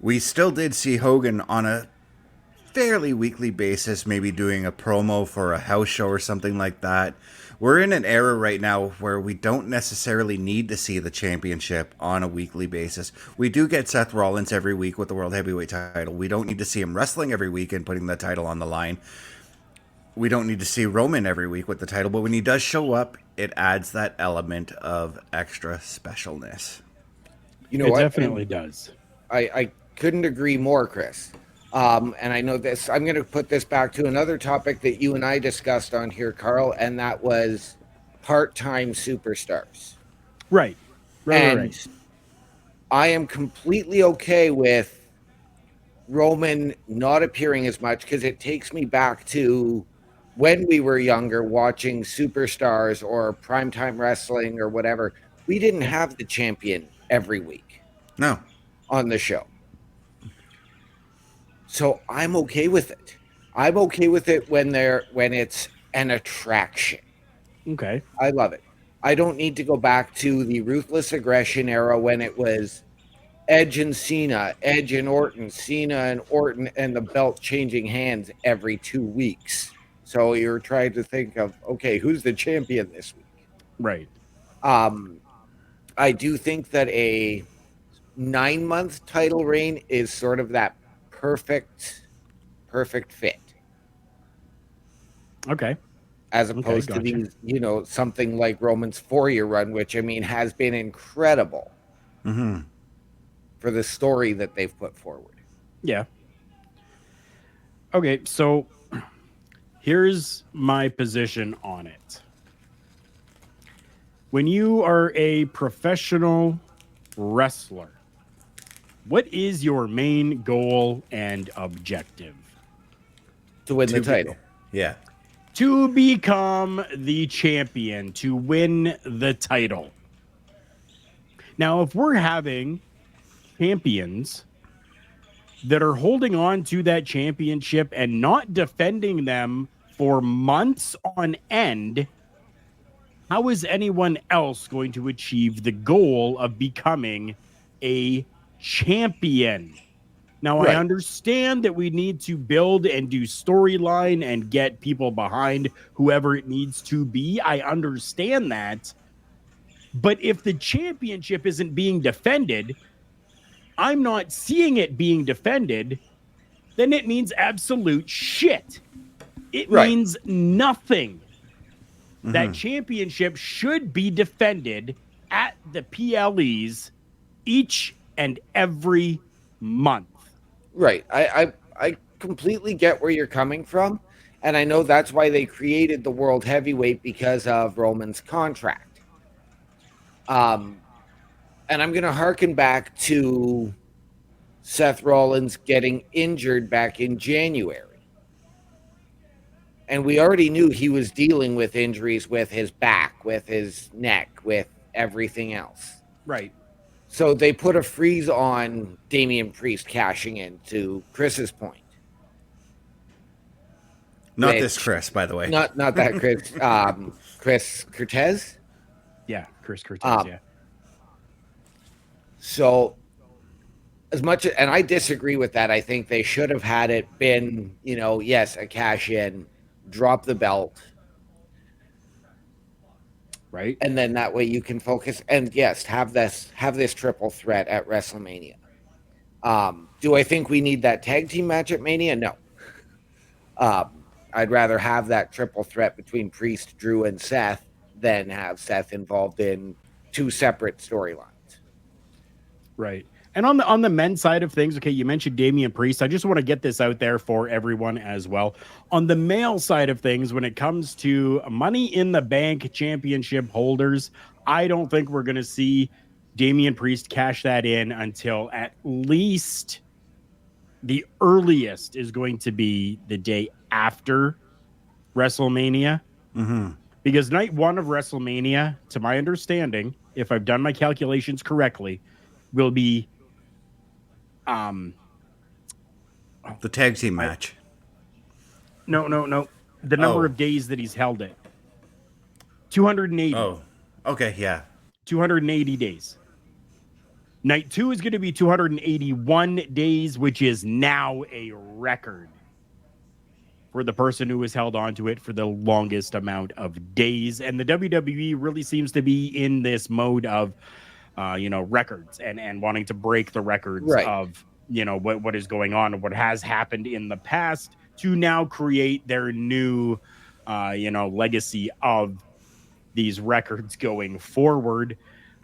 We still did see Hogan on a fairly weekly basis, maybe doing a promo for a house show or something like that. We're in an era right now where we don't necessarily need to see the championship on a weekly basis. We do get Seth Rollins every week with the World Heavyweight title. We don't need to see him wrestling every week and putting the title on the line. We don't need to see Roman every week with the title, but when he does show up, it adds that element of extra specialness. You know it what? Definitely does. I couldn't agree more, Chris. And I know this, I'm going to put this back to another topic that you and I discussed on here, Carl, and that was part-time superstars. Right. Right. I am completely okay with Roman not appearing as much because it takes me back to when we were younger watching superstars or primetime wrestling or whatever. We didn't have the champion every week. No. On the show. So I'm okay with it. I'm okay with it when it's an attraction. Okay. I love it. I don't need to go back to the Ruthless Aggression era when it was Edge and Cena, Edge and Orton, Cena and Orton, and the belt changing hands every 2 weeks. So you're trying to think of, okay, who's the champion this week? Right. I do think that a 9-month title reign is sort of that perfect fit. Okay. As opposed to these, something like Roman's 4-year run, which, I mean, has been incredible for the story that they've put forward. Yeah. Okay, so here's my position on it. When you are a professional wrestler, what is your main goal and objective? To win the title. Yeah. To become the champion, to win the title. Now, if we're having champions that are holding on to that championship and not defending them for months on end, how is anyone else going to achieve the goal of becoming a champion? Now, right. I understand that we need to build and do storyline and get people behind whoever it needs to be. I understand that. But if the championship isn't being defended, I'm not seeing it being defended, then it means absolute shit. It means nothing. That championship should be defended at the PLEs each and every month. Right. I completely get where you're coming from. And I know that's why they created the World Heavyweight, because of Roman's contract. And I'm going to harken back to Seth Rollins getting injured back in January. And we already knew he was dealing with injuries with his back, with his neck, with everything else. Right. So they put a freeze on Damian Priest cashing in, to Chris's point. Not this Chris, by the way. Not that Chris. Chris Cortez? Yeah, Chris Cortez, yeah. So as much, and I disagree with that. I think they should have had it been, yes, a cash in, drop the belt. right? And then that way you can focus and yes, have this triple threat at WrestleMania. Do I think we need that tag team match at Mania? No. I'd rather have that triple threat between Priest, Drew, and Seth than have Seth involved in two separate storylines. Right. And on the men's side of things, okay, you mentioned Damian Priest. I just want to get this out there for everyone as well. On the male side of things, when it comes to Money in the Bank championship holders, I don't think we're going to see Damian Priest cash that in until at least the earliest is going to be the day after WrestleMania. Mm-hmm. Because night one of WrestleMania, to my understanding, if I've done my calculations correctly, will be the tag team match. No. The number of days that he's held it. 280. Oh, okay, yeah. 280 days. Night 2 is going to be 281 days, which is now a record for the person who has held on to it for the longest amount of days. And the WWE really seems to be in this mode of records and wanting to break the records of, what is going on and what has happened in the past to now create their new, legacy of these records going forward.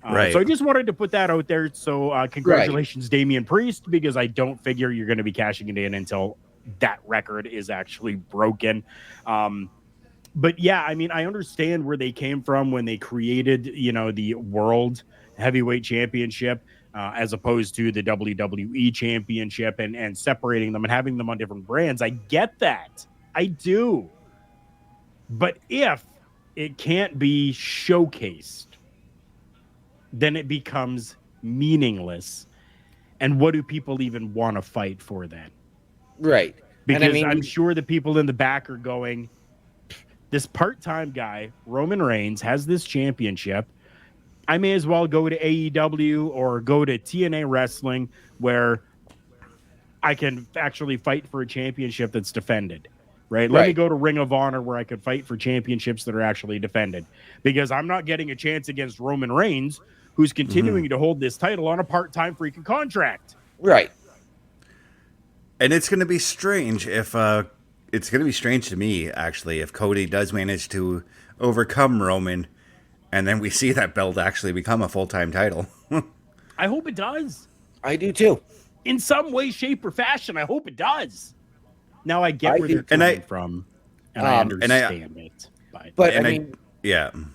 So I just wanted to put that out there. So congratulations, Damian Priest, because I don't figure you're going to be cashing it in until that record is actually broken. But yeah, I mean, I understand where they came from when they created, the World Heavyweight Championship as opposed to the WWE Championship and separating them and having them on different brands. I get that. I do. But if it can't be showcased, then it becomes meaningless. And what do people even want to fight for then? Right. Because I'm sure the people in the back are going, this part-time guy, Roman Reigns, has this championship. I may as well go to AEW or go to TNA Wrestling where I can actually fight for a championship that's defended. Right? Let me go to Ring of Honor where I could fight for championships that are actually defended. Because I'm not getting a chance against Roman Reigns, who's continuing to hold this title on a part-time freaking contract. Right. And it's going to be strange it's going to be strange to me, actually, if Cody does manage to overcome Roman and then we see that belt actually become a full-time title. I hope it does. I do too. In some way, shape, or fashion, I hope it does. Now I get where they're coming from, and I understand it. But I mean,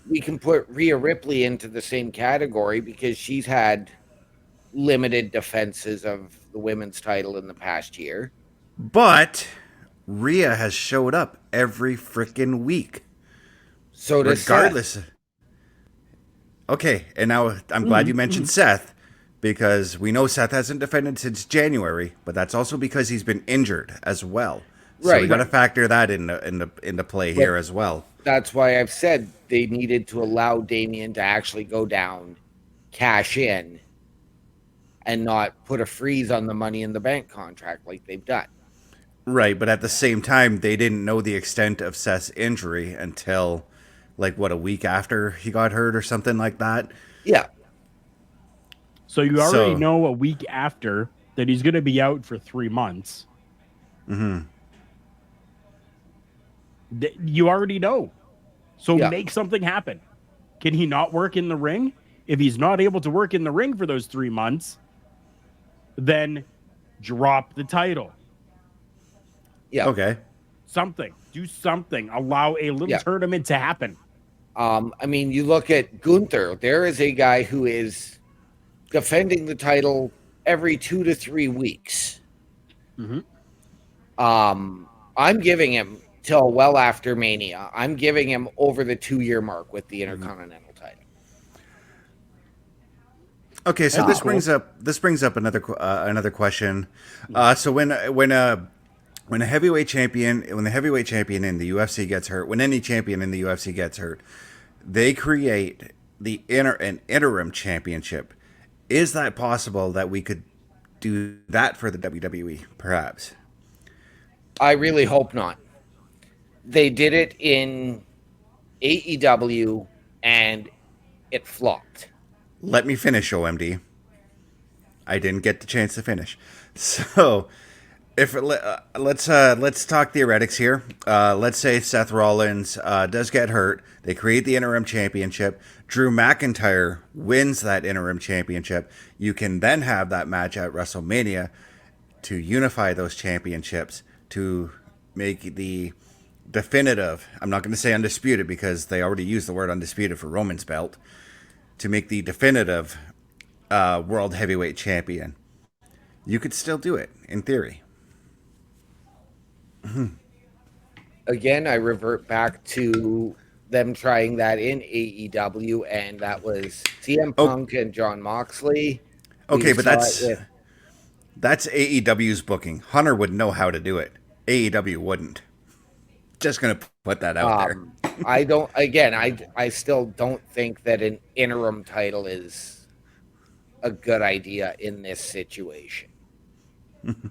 we can put Rhea Ripley into the same category because she's had limited defenses of the women's title in the past year. But Rhea has showed up every freaking week. So does regardless. Seth. Okay, and now I'm glad you mentioned Seth, because we know Seth hasn't defended since January, but that's also because he's been injured as well. So we got to factor that into play here as well. That's why I've said they needed to allow Damian to actually go down, cash in, and not put a freeze on the Money in the Bank contract like they've done. Right, but at the same time, they didn't know the extent of Seth's injury until, a week after he got hurt or something like that? Yeah. So you already know a week after that he's going to be out for 3 months. Mm-hmm. You already know. So make something happen. Can he not work in the ring? If he's not able to work in the ring for those 3 months, then drop the title. Yeah. Okay. Something. Do something. Allow a little tournament to happen. I mean, you look at Gunther. There is a guy who is defending the title every 2 to 3 weeks. Mm-hmm. I'm giving him till well after Mania. I'm giving him over the 2-year mark with the Intercontinental title. Okay, so this brings up another question. So when a heavyweight champion, when the heavyweight champion in the UFC gets hurt, when any champion in the UFC gets hurt, they create an interim championship. Is that possible that we could do that for the WWE, perhaps? I really hope not. They did it in AEW and it flopped. Let me finish, OMD. I didn't get the chance to finish. So, if let's talk theoretics here. Let's say Seth Rollins does get hurt. They create the interim championship. Drew McIntyre wins that interim championship. You can then have that match at WrestleMania to unify those championships to make the definitive. I'm not going to say undisputed because they already used the word undisputed for Roman's belt. To make the definitive world heavyweight champion. You could still do it in theory. Again, I revert back to them trying that in AEW, and that was CM Punk and John Moxley. Okay, but that's AEW's booking. Hunter would know how to do it. AEW wouldn't. Just gonna put that out there. I don't. Again, I still don't think that an interim title is a good idea in this situation.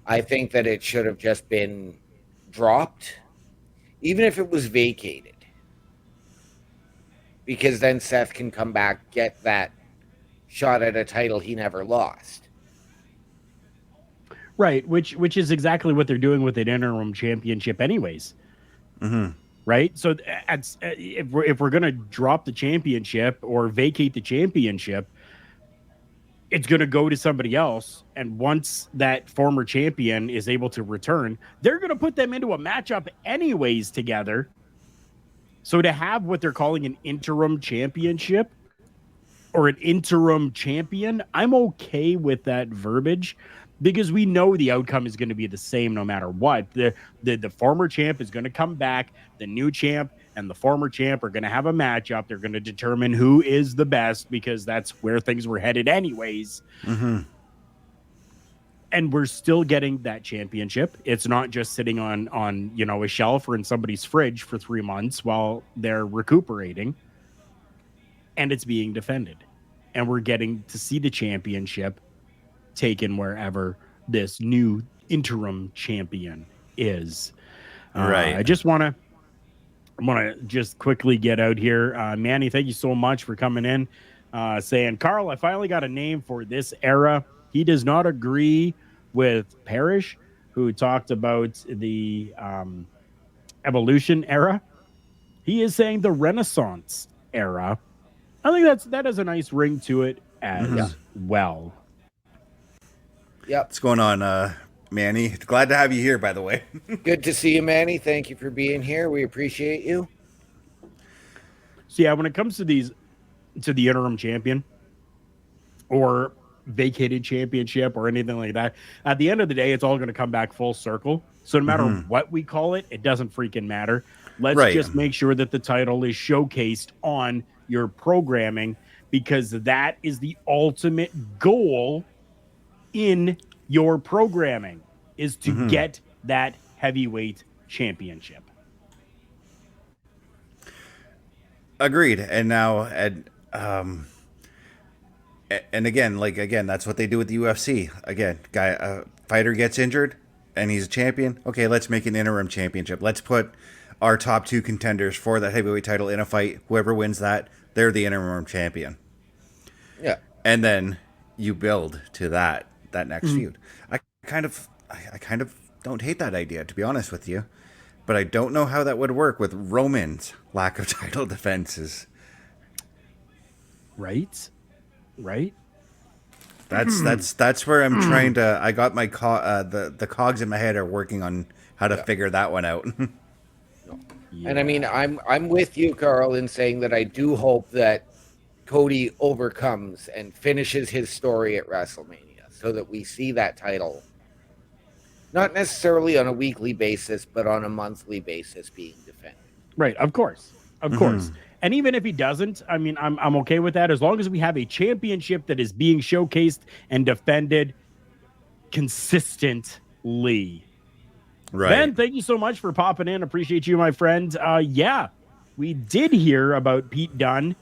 I think that it should have just been dropped, even if it was vacated, because then Seth can come back, get that shot at a title he never lost. Right, which is exactly what they're doing with an interim championship, anyways. Mm-hmm. Right, so if we're gonna drop the championship or vacate the championship, it's gonna go to somebody else. And once that former champion is able to return, they're gonna put them into a matchup anyways together. So to have what they're calling an interim championship or an interim champion, I'm okay with that verbiage. Because we know the outcome is going to be the same no matter what. The former champ is going to come back. The new champ and the former champ are going to have a matchup. They're going to determine who is the best because that's where things were headed anyways. Mm-hmm. And we're still getting that championship. It's not just sitting on a shelf or in somebody's fridge for 3 months while they're recuperating. And it's being defended. And we're getting to see the championship taken wherever this new interim champion is. Right. I just want to just quickly get out here. Manny, thank you so much for coming in, saying, Carl, I finally got a name for this era. He does not agree with Parrish, who talked about the Evolution era. He is saying the Renaissance era. I think that has a nice ring to it as well. Yep. What's going on, Manny? Glad to have you here, by the way. Good to see you, Manny. Thank you for being here. We appreciate you. So yeah, when it comes to the interim champion or vacated championship or anything like that, at the end of the day, it's all going to come back full circle. So no matter what we call it, it doesn't freaking matter. Let's just make sure that the title is showcased on your programming, because that is the ultimate goal in your programming, is to get that heavyweight championship. Agreed. And now, and again, that's what they do with the UFC. Again, fighter gets injured and he's a champion. Okay, let's make an interim championship. Let's put our top 2 contenders for that heavyweight title in a fight. Whoever wins that, they're the interim champion. Yeah. And then you build to that next feud. I kind of don't hate that idea, to be honest with you, but I don't know how that would work with Roman's lack of title defenses. Right. That's where I'm trying to. I got my the cogs in my head are working on how to figure that one out. And I mean, I'm with you, Carl, in saying that I do hope that Cody overcomes and finishes his story at WrestleMania, so that we see that title, not necessarily on a weekly basis, but on a monthly basis being defended. Right, of course. And even if he doesn't, I mean, I'm okay with that, as long as we have a championship that is being showcased and defended consistently. Right. Ben, thank you so much for popping in. Appreciate you, my friend. Yeah, we did hear about Pete Dunne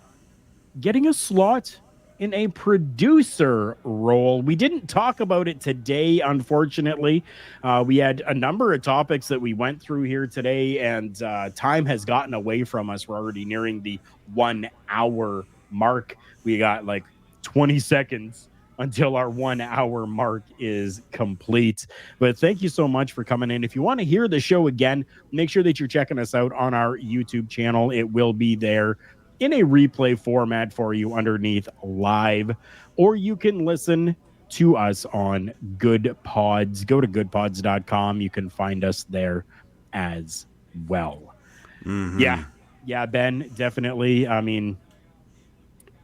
getting a slot in a producer role. We didn't talk about it today, unfortunately. We had a number of topics that we went through here today, and time has gotten away from us. We're already nearing the 1 hour mark. We got like 20 seconds until our 1 hour mark is complete. But thank you so much for coming in. If you want to hear the show again, make sure that you're checking us out on our YouTube channel. It will be there in a replay format for you underneath live, or you can listen to us on Good Pods. Go to goodpods.com. You can find us there as well. Yeah, Ben, definitely. I mean,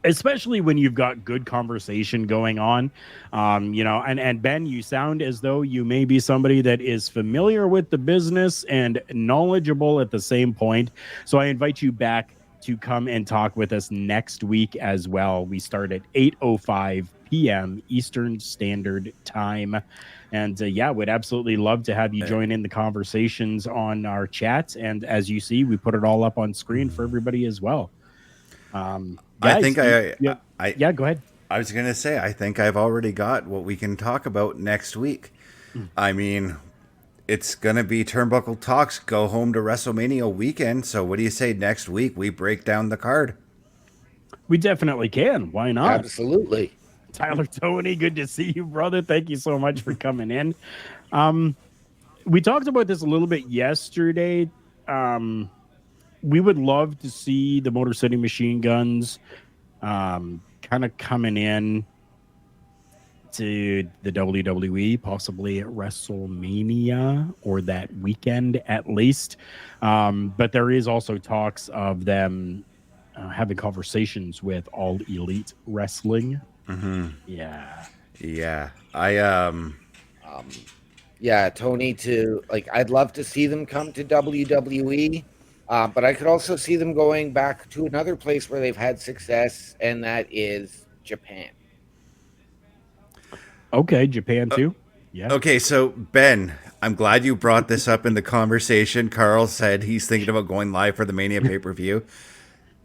especially when you've got good conversation going on, and Ben, you sound as though you may be somebody that is familiar with the business and knowledgeable at the same point. So I invite you back to come and talk with us next week as well. We start at 8:05 p.m. Eastern Standard Time. And would absolutely love to have you join in the conversations on our chat. And as you see, we put it all up on screen for everybody as well. Go ahead. I was going to say, I think I've already got what we can talk about next week. I mean, it's going to be Turnbuckle Talks Go Home to WrestleMania weekend. So what do you say next week we break down the card? We definitely can. Why not? Absolutely. Tyler Tony, good to see you, brother. Thank you so much for coming in. We talked about this a little bit yesterday. We would love to see the Motor City Machine Guns kind of coming in to the WWE, possibly at WrestleMania or that weekend at least. But there is also talks of them having conversations with All Elite Wrestling. Yeah. Tony, I'd love to see them come to WWE, but I could also see them going back to another place where they've had success, and that is Japan. Okay, Japan too. Yeah. Okay, so Ben, I'm glad you brought this up in the conversation. Carl said he's thinking about going live for the Mania pay-per-view.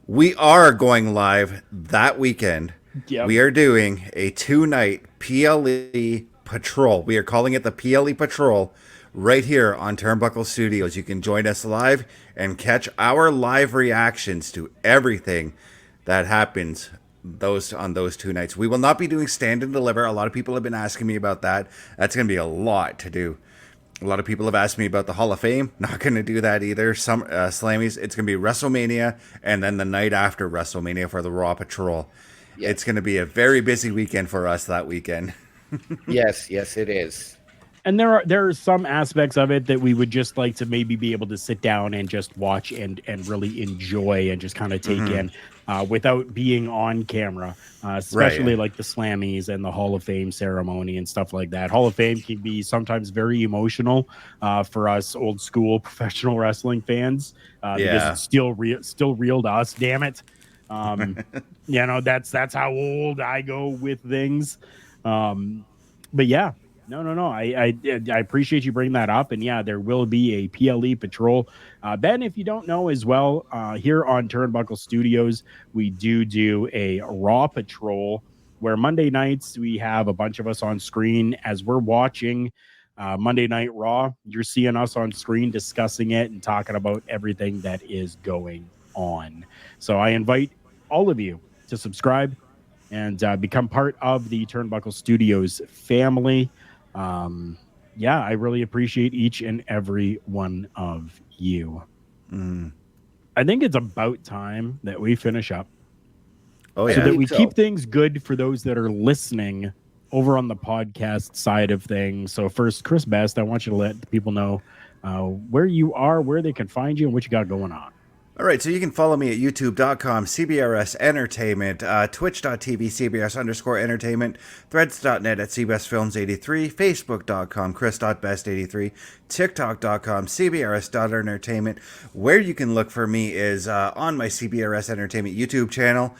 We are going live that weekend. Yep. We are doing a 2-night PLE Patrol. We are calling it the PLE Patrol right here on Turnbuckle Studios. You can join us live and catch our live reactions to everything that happens on those 2 nights. We will not be doing stand and deliver. A lot of people have been asking me about that. That's going to be a lot to do. A lot of people have asked me about the Hall of Fame. Not going to do that either. Some Slammies. It's going to be WrestleMania and then the night after WrestleMania for the Raw Patrol. Yep. It's going to be a very busy weekend for us that weekend. Yes, it is. And there are some aspects of it that we would just like to maybe be able to sit down and just watch and really enjoy and just kind of take in without being on camera, especially like the Slammies and the Hall of Fame ceremony and stuff like that. Hall of Fame can be sometimes very emotional for us old school professional wrestling fans because it's still real to us. Damn it. That's how old I go with things. But yeah. No. I appreciate you bringing that up. And yeah, there will be a PLE Patrol. Ben, if you don't know as well, here on Turnbuckle Studios, we do a Raw Patrol where Monday nights we have a bunch of us on screen as we're watching Monday Night Raw. You're seeing us on screen discussing it and talking about everything that is going on. So I invite all of you to subscribe and become part of the Turnbuckle Studios family. I really appreciate each and every one of you. I think it's about time that we finish up. So that we keep things good for those that are listening over on the podcast side of things. So first, Chris Best, I want you to let the people know where you are, where they can find you, and what you got going on. All right, so you can follow me at youtube.com, CBRS Entertainment, twitch.tv, CBRS_entertainment, threads.net at CBSFilms83, Facebook.com, Chris.best83, TikTok.com, CBRS.entertainment. Where you can look for me is on my CBRS Entertainment YouTube channel.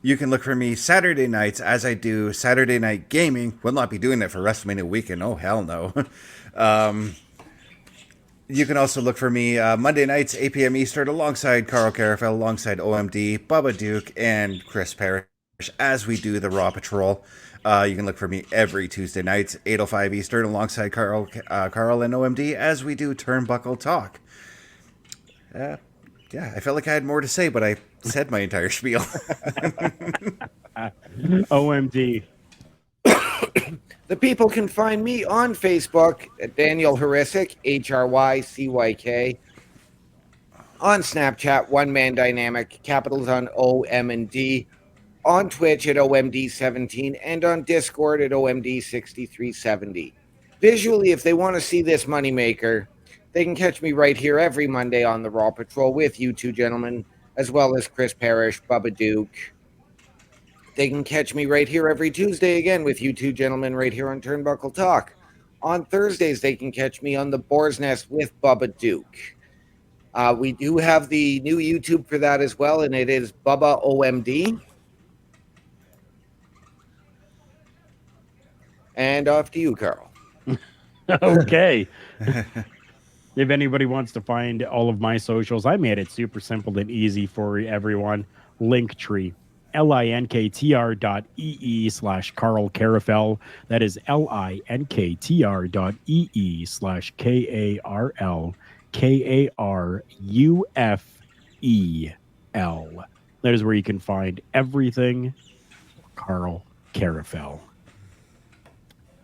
You can look for me Saturday nights as I do Saturday Night Gaming. Will not be doing that for WrestleMania weekend. Oh, hell no. You can also look for me Monday nights, 8 p.m. Eastern, alongside Carl Carafel, alongside OMD, Bubba Duke, and Chris Parrish. as we do the Raw Patrol. You can look for me every Tuesday nights, 8:05 Eastern, alongside Carl and OMD as we do Turnbuckle Talk. Yeah, I felt like I had more to say, but I said my entire spiel. OMD. The people can find me on Facebook at Daniel Harisic, HRYCYK. On Snapchat, One Man Dynamic, capitals on O, M, and D. On Twitch at OMD17 and on Discord at OMD6370. Visually, if they want to see this moneymaker, they can catch me right here every Monday on the Raw Patrol with you two gentlemen, as well as Chris Parrish, Bubba Duke. They can catch me right here every Tuesday again with you two gentlemen right here on Turnbuckle Talk. On Thursdays, they can catch me on the Boar's Nest with Bubba Duke. We do have the new YouTube for that as well, and it is Bubba OMD. And off to you, Carl. Okay. If anybody wants to find all of my socials, I made it super simple and easy for everyone. Linktree, linktr.ee/Carl Carafel. That is linktr.ee/KarlKarufel. That is where you can find everything Carl Carafel.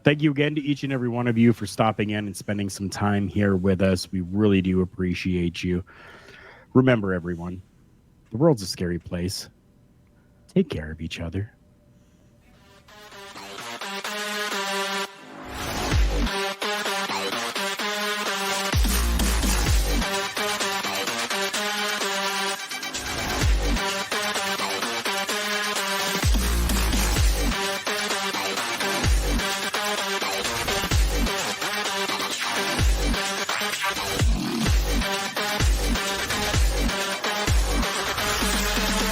Thank you again to each and every one of you for stopping in and spending some time here with us. We really do appreciate you. Remember, everyone, the world's a scary place. Take care of each other.